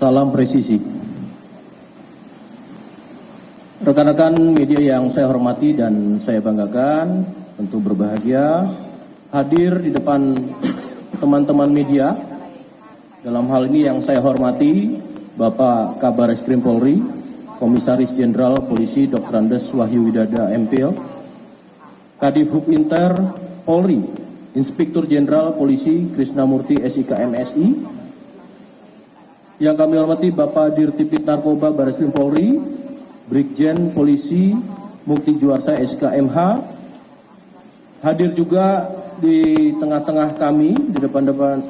Salam presisi. Rekan-rekan media yang saya hormati dan saya banggakan, tentu berbahagia hadir di depan teman-teman media. Dalam hal ini yang saya hormati Bapak Kabar Eskrim Polri, Komisaris Jenderal Polisi Dr. Andes Wahyu Widada MPL, Kadif Hub Inter Polri, Inspektur Jenderal Polisi Krisnamurti SIK MSI, yang kami hormati Bapak Dirtipit Narkoba Bareskrim Polri, Brigjen Polisi Mukti Juarsa SIK MH, hadir juga di tengah-tengah kami, di depan-depan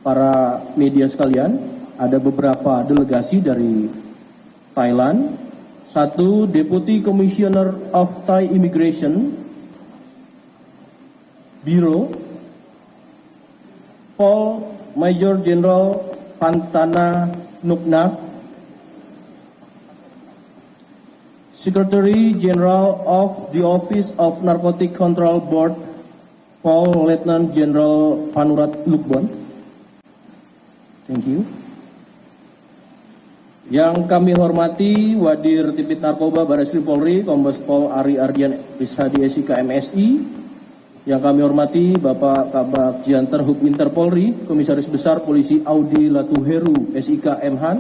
para media sekalian, ada beberapa delegasi dari Thailand. Satu, Deputy Commissioner of Thai Immigration Bureau, Paul Major General Pantana Nuknaf, Secretary General of the Office of Narcotic Control Board, Paul Lieutenant General Panurat Lukbon. Thank you. Yang kami hormati Wadir Tipit Narkoba Bareskrim Polri, Kombes Pol Ari Ardian Rishadi SIK MSI. Yang kami hormati Bapak Kabak Jianter Hub Inter Polri, Komisaris Besar Polisi Audi Latuheru SIK MHan.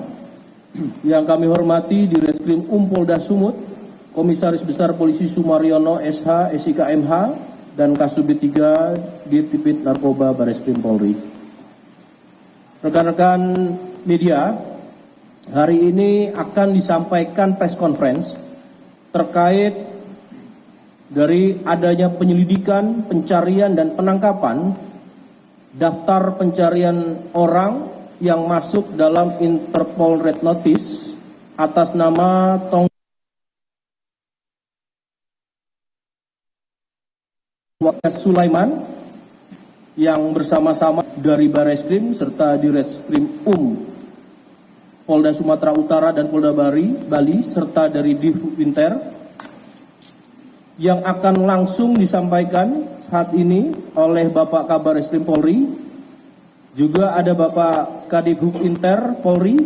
Yang kami hormati Direskrim Polda Sumut, Komisaris Besar Polisi Sumaryono SH SIK MH, dan Kasubdit 3 Dirtipit Narkoba Bareskrim Polri. Rekan-rekan media, hari ini akan disampaikan press conference terkait dari adanya penyelidikan, pencarian, dan penangkapan daftar pencarian orang yang masuk dalam Interpol Red Notice atas nama Tong Sulaiman yang bersama-sama dari Bareskrim serta Direskrim Polda Sumatera Utara dan Polda Bali serta dari Divhub Inter, yang akan langsung disampaikan saat ini oleh Bapak Kabar Eskrim Polri. Juga ada Bapak Kadif Hub Inter Polri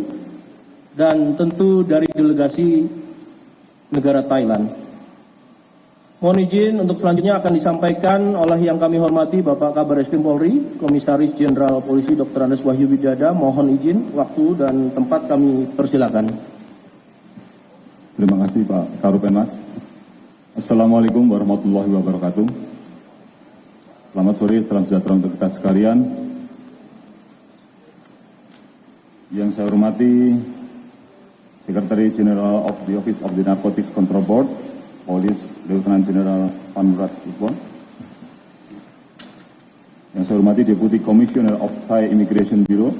dan tentu dari delegasi negara Thailand. Mohon izin untuk selanjutnya akan disampaikan oleh yang kami hormati Bapak Kabar Eskrim Polri, Komisaris Jenderal Polisi Dr. Andes Wahyu Widada. Mohon izin, waktu dan tempat kami persilakan. Terima kasih Pak Karupenmas. Assalamualaikum warahmatullahi wabarakatuh. Selamat sore, salam sejahtera untuk kita sekalian. Yang saya hormati Secretary General of the Office of the Narcotics Control Board, Police Lieutenant General Panurat Lukbon. Yang saya hormati Deputy Commissioner of Thai Immigration Bureau,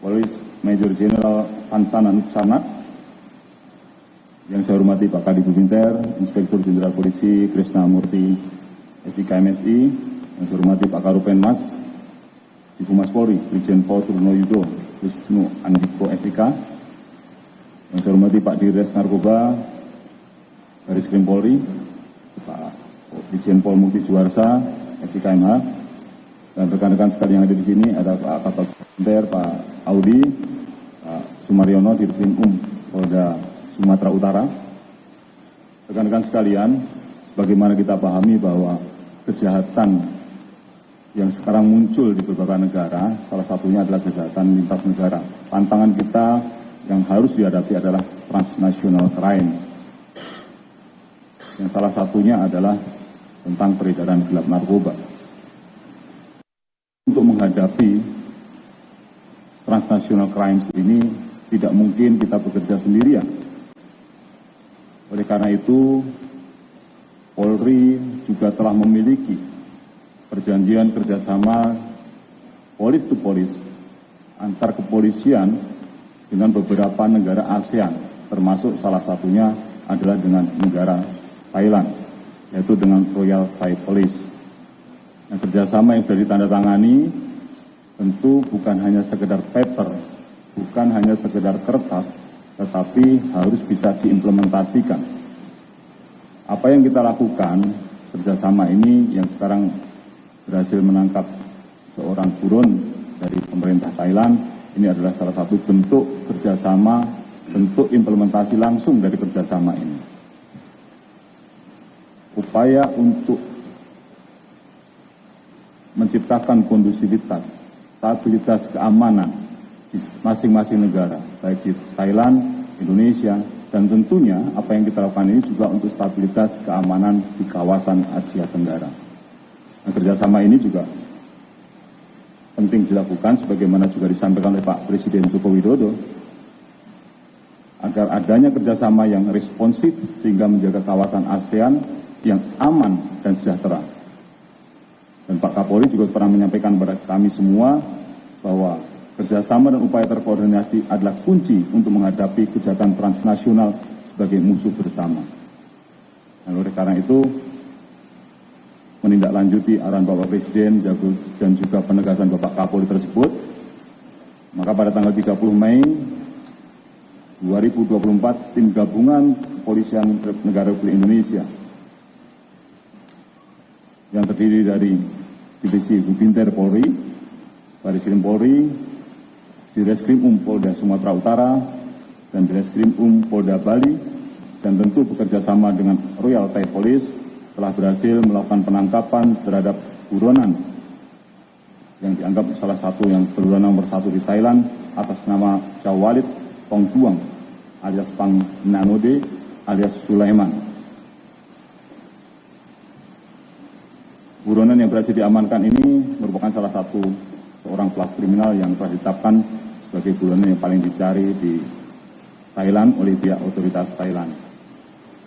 Police Major General Pantana Nuknaf. Yang saya hormati Pak Kadif Hub Inter, Inspektur Jenderal Polisi Krisnamurti SIK MSI. Yang saya hormati Pak Karupenmas, Ibu Mas Polri, Brigjen Pol Turno Yudo Wisnu Andiko SIK. Yang saya hormati Pak Dirres Narkoba Bareskrim Polri, Pak Brigjen Pol Mukti Juarsa SIK MH, dan rekan-rekan sekalian yang ada di sini ada Pak Kabak Inter, Pak Audi, Pak Sumaryono Dirkrim Polda Sumatera Utara. Rekan-rekan sekalian, sebagaimana kita pahami bahwa kejahatan yang sekarang muncul di beberapa negara, salah satunya adalah kejahatan lintas negara. Tantangan kita yang harus dihadapi adalah transnational crime, yang salah satunya adalah tentang peredaran gelap narkoba. Untuk menghadapi transnational crimes ini tidak mungkin kita bekerja sendirian. Oleh karena itu, Polri juga telah memiliki perjanjian kerjasama polis to polis antar kepolisian dengan beberapa negara ASEAN, termasuk salah satunya adalah dengan negara Thailand, yaitu dengan Royal Thai Police. Nah, kerjasama yang sudah ditandatangani tentu bukan hanya sekedar paper, bukan hanya sekedar kertas, tetapi harus bisa diimplementasikan. Apa yang kita lakukan, kerjasama ini yang sekarang berhasil menangkap seorang buron dari pemerintah Thailand, ini adalah salah satu bentuk kerjasama, bentuk implementasi langsung dari kerjasama ini. Upaya untuk menciptakan kondusivitas, stabilitas keamanan di masing-masing negara, baik di Thailand, Indonesia, dan tentunya apa yang kita lakukan ini juga untuk stabilitas keamanan di kawasan Asia Tenggara. Nah, kerjasama ini juga penting dilakukan sebagaimana juga disampaikan oleh Pak Presiden Joko Widodo, agar adanya kerjasama yang responsif sehingga menjaga kawasan ASEAN yang aman dan sejahtera. Dan Pak Kapolri juga pernah menyampaikan kepada kami semua bahwa kerjasama dan upaya terkoordinasi adalah kunci untuk menghadapi kejahatan transnasional sebagai musuh bersama. Dan oleh karena itu, menindaklanjuti arahan Bapak Presiden dan juga penegasan Bapak Kapolri tersebut, maka pada tanggal 30 Mei 2024, tim gabungan Kepolisian Negara Republik Indonesia yang terdiri dari Divisi Bubinter Polri, Bareskrim Polri, Direskrim Polda Sumatera Utara, dan Direskrim Polda Bali, dan tentu bekerja sama dengan Royal Thai Police telah berhasil melakukan penangkapan terhadap buronan yang dianggap salah satu yang buronan nomor 1 di Thailand atas nama Chawalit Pongduang alias Pang Nanode alias Sulaiman. Buronan yang berhasil diamankan ini merupakan salah satu seorang pelaku kriminal yang telah ditetapkan sebagai buronan yang paling dicari di Thailand oleh pihak otoritas Thailand,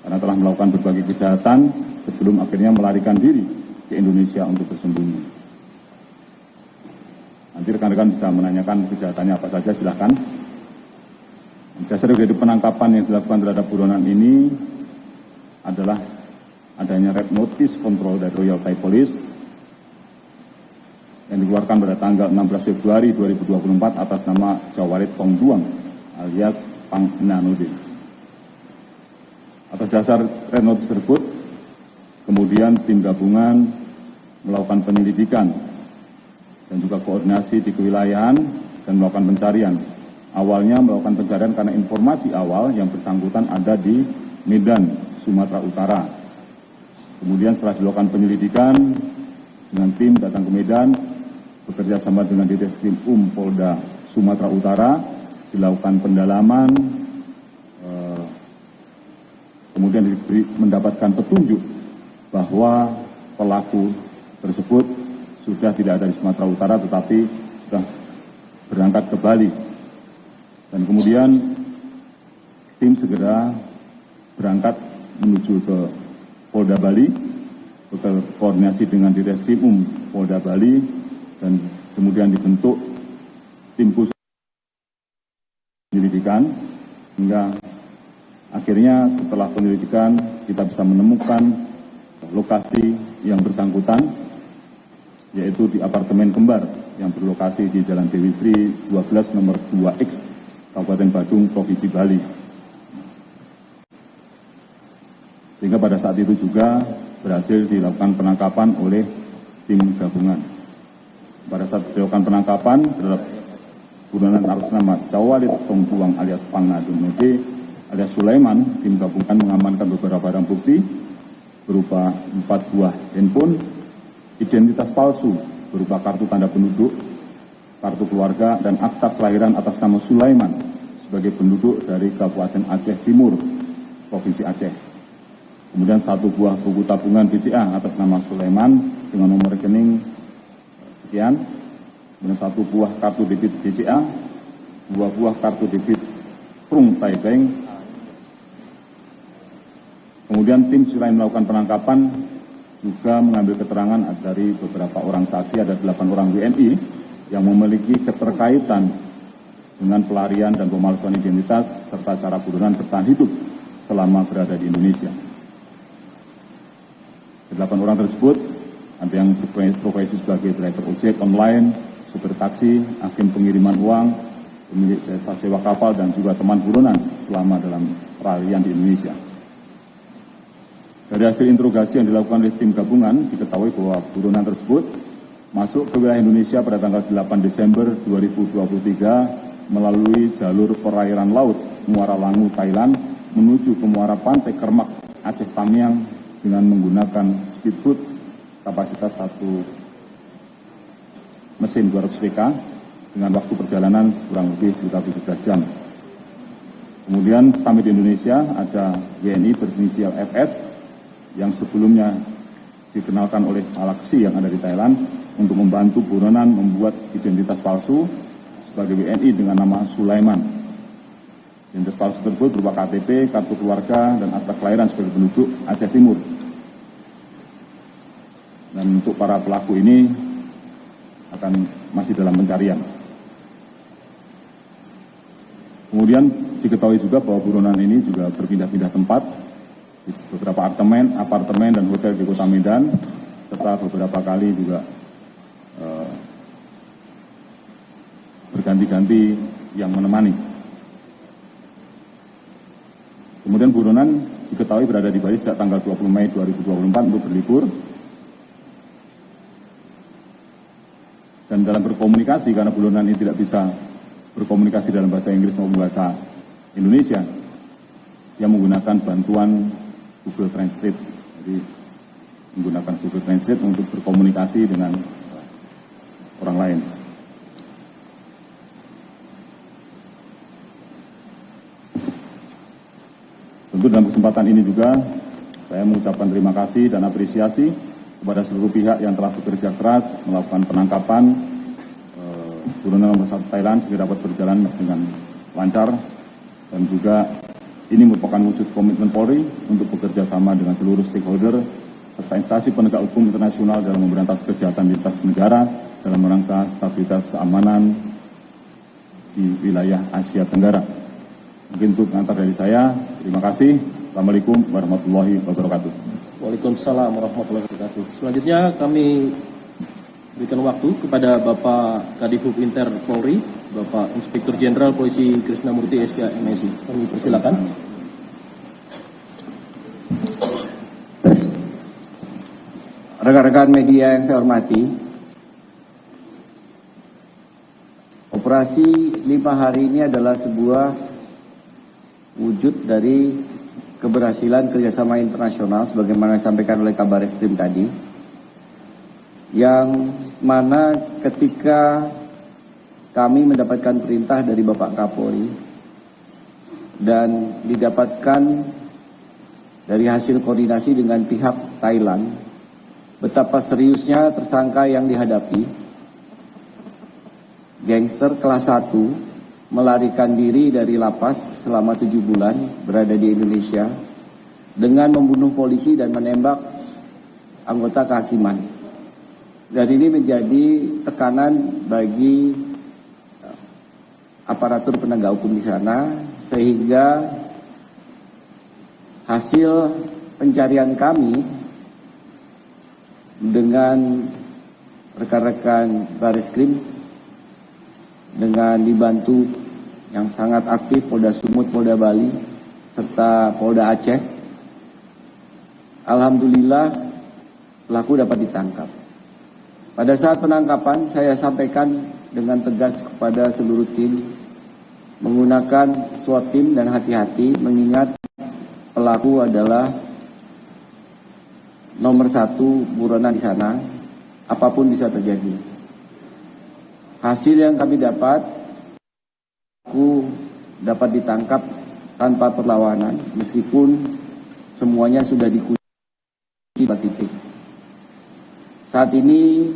karena telah melakukan berbagai kejahatan sebelum akhirnya melarikan diri ke Indonesia untuk bersembunyi. Nanti rekan-rekan bisa menanyakan kejahatannya apa saja, silahkan. Dasar dari penangkapan yang dilakukan terhadap buronan ini adalah adanya Red Notice Control dari Royal Thai Police yang dikeluarkan pada tanggal 16 Februari 2024 atas nama Chawalit Pongduang alias Pang Nanode. Atas dasar Red Notice tersebut, kemudian tim gabungan melakukan penyelidikan dan juga koordinasi di kewilayahan dan melakukan pencarian. Awalnya melakukan pencarian karena informasi awal yang bersangkutan ada di Medan, Sumatera Utara. Kemudian setelah dilakukan penyelidikan dengan tim datang ke Medan, bekerja sama dengan Direskrim Polda Sumatera Utara, dilakukan pendalaman, kemudian mendapatkan petunjuk bahwa pelaku tersebut sudah tidak ada di Sumatera Utara tetapi sudah berangkat ke Bali. Dan kemudian tim segera berangkat menuju ke Polda Bali, berkoordinasi dengan Direskrim Polda Bali, dan kemudian dibentuk tim khusus penyelidikan, hingga akhirnya setelah penyelidikan kita bisa menemukan lokasi yang bersangkutan, yaitu di apartemen kembar yang berlokasi di Jalan Dewi Sri 12 nomor 2X, Kabupaten Badung, Provinsi Bali. Sehingga pada saat itu juga berhasil dilakukan penangkapan oleh tim gabungan. Pada saat dilakukan penangkapan terhadap buronan atas nama Chawalit Pongduang alias Pang Nanode alias Sulaiman, tim gabungan mengamankan beberapa barang bukti berupa 4 buah handphone, identitas palsu berupa kartu tanda penduduk, kartu keluarga, dan akta kelahiran atas nama Sulaiman sebagai penduduk dari Kabupaten Aceh Timur, Provinsi Aceh. Kemudian 1 buah buku tabungan BCA atas nama Sulaiman dengan nomor rekening sekian, kemudian 1 buah kartu debit BCA, 2 buah kartu debit Prung Thai Bank. Kemudian tim selain melakukan penangkapan juga mengambil keterangan dari beberapa orang saksi, ada 8 orang WNI yang memiliki keterkaitan dengan pelarian dan pemalsuan identitas serta cara buronan bertahan hidup selama berada di Indonesia. 8 orang tersebut ada yang berprofesi sebagai driver ojek online, supir taksi, agen pengiriman uang, pemilik jasa sewa kapal, dan juga teman buronan selama dalam pelarian di Indonesia. Dari hasil interogasi yang dilakukan oleh tim gabungan, diketahui bahwa buronan tersebut masuk ke wilayah Indonesia pada tanggal 8 Desember 2023 melalui jalur perairan laut Muara Langu, Thailand, menuju ke Muara Pantai Kermak, Aceh Tamiang dengan menggunakan speedboat kapasitas 1 mesin 200 PK dengan waktu perjalanan kurang lebih sekitar 17 jam. Kemudian sampai di Indonesia ada WNI berinisial FS yang sebelumnya dikenalkan oleh Salaksi yang ada di Thailand untuk membantu buronan membuat identitas palsu sebagai WNI dengan nama Sulaiman. Identitas palsu tersebut berupa KTP, kartu keluarga, dan akta kelahiran sebagai penduduk Aceh Timur. Dan untuk para pelaku ini akan masih dalam pencarian. Kemudian diketahui juga bahwa buronan ini juga berpindah-pindah tempat di beberapa apartemen dan hotel di Kota Medan, serta beberapa kali juga berganti-ganti yang menemani. Kemudian buronan diketahui berada di Bali sejak tanggal 20 Mei 2024 untuk berlibur. Dan dalam berkomunikasi, karena buronan ini tidak bisa berkomunikasi dalam bahasa Inggris maupun bahasa Indonesia, dia menggunakan bantuan Google Translate. Jadi menggunakan Google Translate untuk berkomunikasi dengan orang lain. Tentu dalam kesempatan ini juga saya mengucapkan terima kasih dan apresiasi kepada seluruh pihak yang telah bekerja keras melakukan penangkapan buronan nomor 1 Thailand sehingga dapat berjalan dengan lancar, dan juga ini merupakan wujud komitmen Polri untuk bekerja sama dengan seluruh stakeholder serta instansi penegak hukum internasional dalam memberantas kejahatan lintas negara dalam rangka stabilitas keamanan di wilayah Asia Tenggara. Mungkin untuk pengantar dari saya, terima kasih. Assalamualaikum warahmatullahi wabarakatuh. Waalaikumsalam warahmatullahi wabarakatuh. Selanjutnya kami berikan waktu kepada Bapak Kadifhub Inter Polri, Bapak Inspektur Jenderal Polisi Krisnamurti SK MSI. Kami persilakan. Rekan-rekan media yang saya hormati, operasi 5 hari ini adalah sebuah wujud dari keberhasilan kerjasama internasional sebagaimana disampaikan oleh Kabar Eskrim tadi, yang mana ketika kami mendapatkan perintah dari Bapak Kapolri dan didapatkan dari hasil koordinasi dengan pihak Thailand betapa seriusnya tersangka yang dihadapi, gangster kelas 1 melarikan diri dari lapas selama 7 bulan berada di Indonesia dengan membunuh polisi dan menembak anggota kehakiman. Dan ini menjadi tekanan bagi aparatur penegak hukum di sana, sehingga hasil pencarian kami dengan rekan-rekan Bareskrim dengan dibantu yang sangat aktif Polda Sumut, Polda Bali, serta Polda Aceh, alhamdulillah pelaku dapat ditangkap. Pada saat penangkapan saya sampaikan dengan tegas kepada seluruh tim menggunakan SWAT tim dan hati-hati, mengingat pelaku adalah nomor 1 buronan di sana, apapun bisa terjadi. Hasil yang kami dapat, pelaku dapat ditangkap tanpa perlawanan meskipun semuanya sudah dikunci titik. Saat ini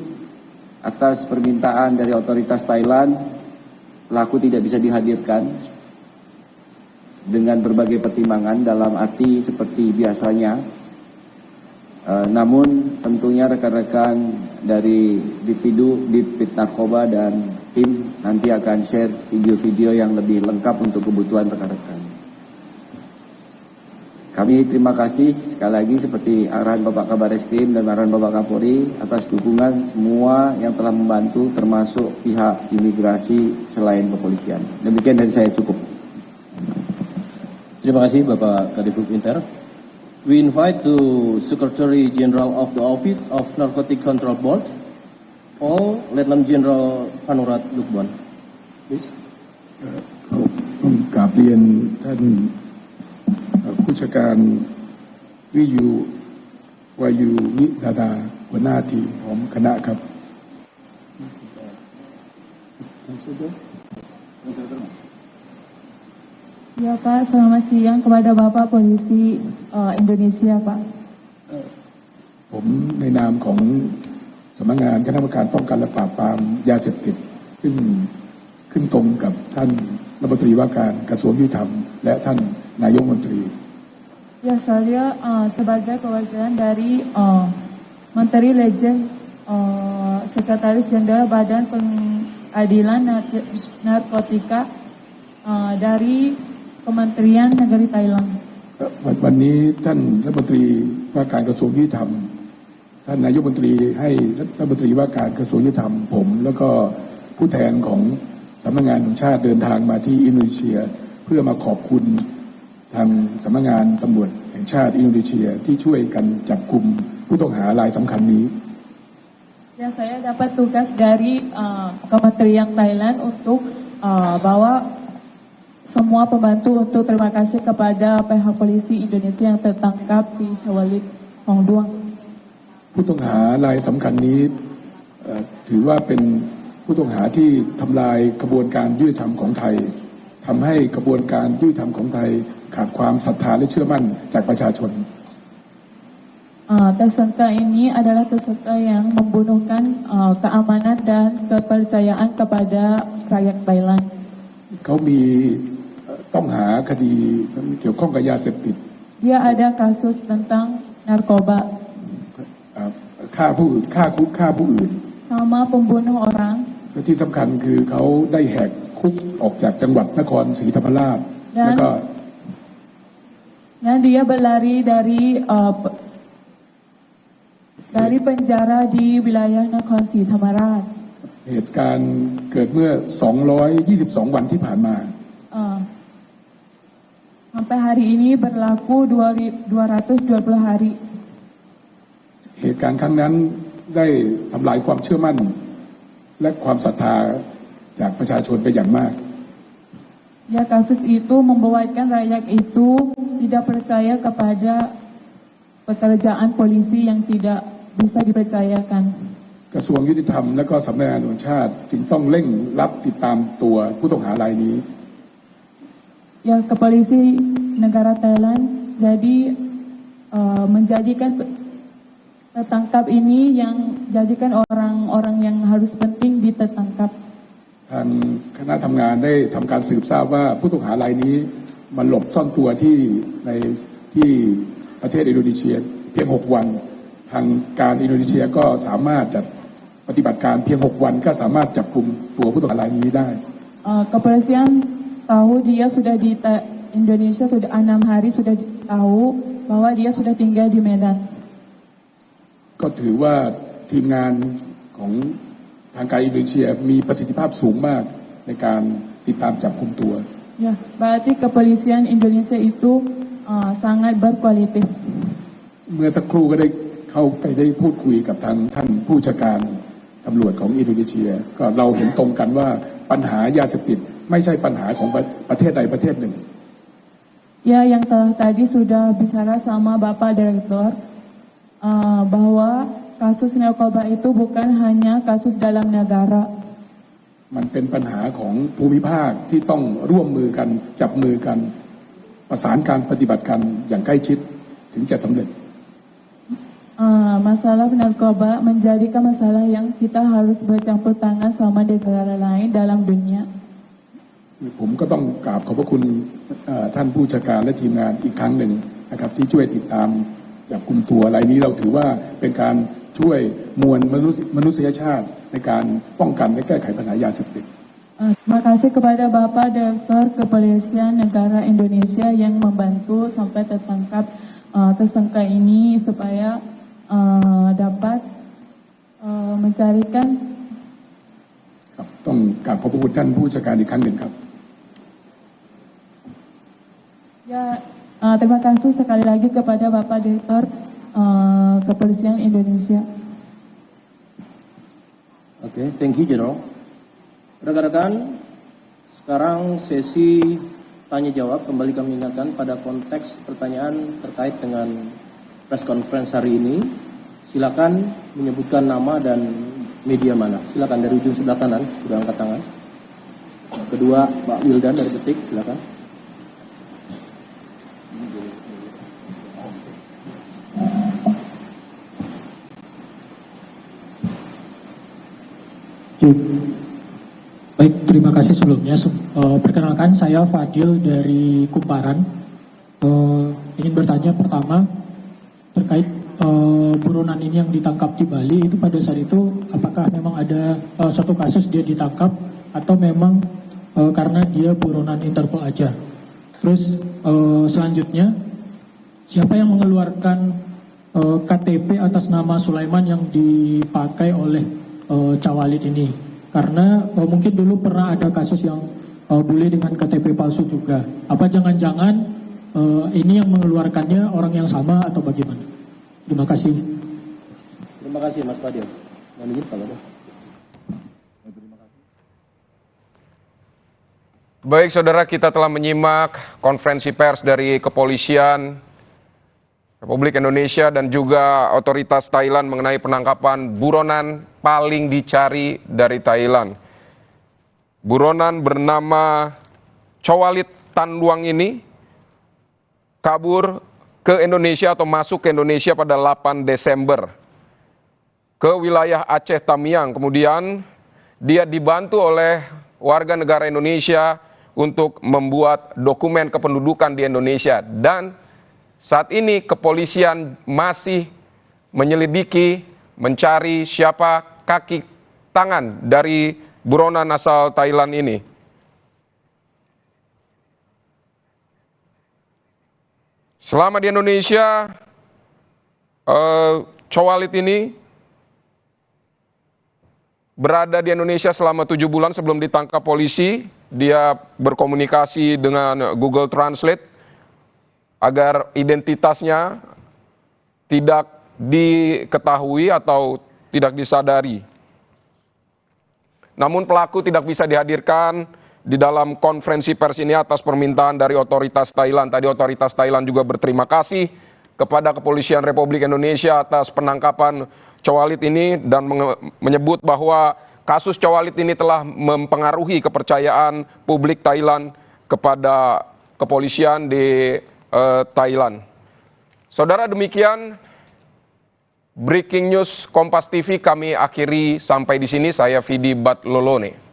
atas permintaan dari otoritas Thailand, pelaku tidak bisa dihadirkan dengan berbagai pertimbangan dalam arti seperti biasanya. Namun tentunya rekan-rekan dari Ditpid Narkoba dan tim nanti akan share video-video yang lebih lengkap untuk kebutuhan rekan-rekan. Kami terima kasih sekali lagi seperti arahan Bapak Kabar Eskrim dan arahan Bapak Kapolri atas dukungan semua yang telah membantu, termasuk pihak imigrasi selain kepolisian. Demikian dari saya, cukup. Terima kasih Bapak Kadifhub Inter. We invite to Secretary General of the Office of Narcotic Control Board, All Lieutenant General Panurat Lukban. Please. ผมกราบเรียนท่านผู้จัดการวิยูวายุวิดาดาหัวหน้าทีมของคณะครับ Ya Pak, selamat siang kepada Bapak Polisi Indonesia Pak. ผมในนามของสำนักงานคณะกรรมการป้องกันและปราบปรามยาเสพติดซึ่งขึ้นตรงกับท่านรัฐมนตรีว่าการกระทรวงยุติธรรมและท่านนายกรัฐมนตรี Ya saya sebagai perwakilan dari Menteri Legend Sekretaris Jenderal Badan Pengadilan Narkotika dari Kementerian Negeri Thailand. วันนี้ท่านรัฐมนตรีว่าการกระทรวงยุติธรรมท่านนายกรัฐมนตรีให้รัฐมนตรีว่าการกระทรวงยุติธรรมผมแล้วก็ผู้แทนของสำนักงานตำรวจแห่งชาติเดินทางมาที่อินโดนีเซียเพื่อมาขอบคุณทางสำนักงานตำรวจแห่งชาติอินโดนีเซียที่ช่วยกันจับกุมผู้ต้องหารายสำคัญนี้ Ya saya dapat tugas dari Kementerian Thailand untuk bawa semua pembantu untuk terima kasih kepada pihak polisi Indonesia yang tertangkap si Syawalik Hongduang. ผู้ต้องหารายสำคัญนี้ถือว่าเป็นผู้ต้องหาที่ทำลายกระบวนการยุติธรรมของไทยทำให้กระบวนการยุติธรรมของไทยขาดความศรัทธาและเชื่อมั่นจากประชาชน Tersangka ini adalah tersangka yang membunuhkan keamanan dan kepercayaan kepada rakyat Thailand. เขามีต้องหาคดีเกี่ยวข้องกับยาเสพติด Dia ada kasus tentang narkoba ฆ่าผู้อื่น sama pembunuh orang และที่สำคัญคือเขาได้แหกคุกออกจากจังหวัดนครศรีธรรมราชแล้วก็ dan dia berlari dari penjara di wilayah Nakhon Sri Thammarat. เหตุการณ์เกิดเมื่อ222 วันที่ผ่านมา Sampai hari ini berlaku 220 hari. เหตุการณ์ครั้งนั้นได้ทำลายความเชื่อมั่นและความศรัทธาจากประชาชนไปอย่างมาก Ya kasus itu membuatkan rakyat itu tidak percaya kepada pekerjaan polisi yang tidak bisa dipercayakan. กระทรวงยุติธรรมและก็สำนักงานตำรวจแห่งชาติจึงต้องเร่งรับติดตามตัวผู้ต้องหารายนี้ Ya kepolisi negara Thailand jadi menjadikan tertangkap ini yang jadikan orang-orang yang harus penting ditangkap. ทางคณะทำงานได้ทำการสืบทราบว่าผู้ต้องหารายนี้มาหลบซ่อนตัวที่ประเทศอินโดนีเซียเพียง6 วันทางการอินโดนีเซียก็สามารถจัดปฏิบัติการเพียง6 วันก็สามารถจับกุมตัวผู้ต้องหารายนี้ได้ Kepolisian tahu dia sudah di Indonesia sudah 6 hari sudah tahu bahwa dia sudah tinggal di Medan. ก็ถือว่าทีมงานของทางการอินโดนีเซียมีประสิทธิภาพสูงมากในการติดตามจับกุมตัว Ya, berarti kepolisian Indonesia itu sangat berkualitas. เมื่อสักครู่ก็ได้เข้าไปได้พูดคุยกับทางท่านผู้จัดการตำรวจของอินโดนีเซียก็เราเห็นตรงกันว่าปัญหายาเสพติดไม่ใช่ปัญหาของประเทศใดประเทศหนึ่ง Ya, yang tadi sudah bicara sama Bapak Direktur bahwa kasus narkoba itu bukan hanya kasus dalam negara. มันเป็นปัญหาของภูมิภาคที่ต้องร่วมมือกันจับมือกันประสานการปฏิบัติกันอย่างใกล้ชิดถึงจะสำเร็จ Masalah narkoba menjadikan masalah yang kita harus bercampur tangan sama negara lain dalam dunia. ผมก็ต้องกราบขอบพระคุณท่านผู้จัดการและทีมงานอีกครั้งหนึ่งนะครับที่ช่วยติดตามจับกุมตัวรายนี้เราถือว่าเป็นการช่วยมวลมนุษยชาติในการป้องกันและแก้ไขปัญหายาเสพติด Terima kasih kepada Bapak Direktur Kepolisian Negara Indonesia yang membantu sampai tertangkap tersangka ini supaya dapat mencarikan. ครับต้องกราบขอบพระคุณท่านผู้จัดการอีกครั้งหนึ่งครับ Ya, terima kasih sekali lagi kepada Bapak Direktur Kepolisian Indonesia. Oke, thank you General. Rekan-rekan, sekarang sesi tanya jawab kembali kami ingatkan pada konteks pertanyaan terkait dengan press conference hari ini. Silakan menyebutkan nama dan media mana. Silakan dari ujung sebelah kanan, sudah angkat tangan. Kedua, Pak Wildan dari Detik, silakan. Baik, terima kasih sebelumnya. Perkenalkan, saya Fadil dari Kumparan. Ingin bertanya pertama terkait buronan ini yang ditangkap di Bali, itu pada saat itu apakah memang ada satu kasus dia ditangkap atau memang karena dia buronan Interpol aja? Terus selanjutnya, siapa yang mengeluarkan KTP atas nama Sulaiman yang dipakai oleh Cawalid ini? Karena mungkin dulu pernah ada kasus yang bule dengan KTP palsu juga. Apa jangan-jangan ini yang mengeluarkannya orang yang sama atau bagaimana? Terima kasih. Terima kasih Mas Fadil. Kalau ada. Baik saudara, kita telah menyimak konferensi pers dari Kepolisian Republik Indonesia dan juga otoritas Thailand mengenai penangkapan buronan paling dicari dari Thailand. Buronan bernama Chowalit Tanduang ini kabur ke Indonesia atau masuk ke Indonesia pada 8 Desember ke wilayah Aceh Tamiang. Kemudian dia dibantu oleh warga negara Indonesia untuk membuat dokumen kependudukan di Indonesia, dan saat ini kepolisian masih menyelidiki, mencari siapa kaki tangan dari buronan asal Thailand ini. Selama di Indonesia, Chowalit ini berada di Indonesia selama 7 bulan sebelum ditangkap polisi. Dia berkomunikasi dengan Google Translate agar identitasnya tidak diketahui atau tidak disadari. Namun pelaku tidak bisa dihadirkan di dalam konferensi pers ini atas permintaan dari otoritas Thailand. Tadi otoritas Thailand juga berterima kasih kepada Kepolisian Republik Indonesia atas penangkapan Chowalit ini dan menyebut bahwa kasus Chowalit ini telah mempengaruhi kepercayaan publik Thailand kepada kepolisian di Thailand. Saudara, demikian Breaking News Kompas TV kami akhiri sampai di sini. Saya Vidi Batlolone.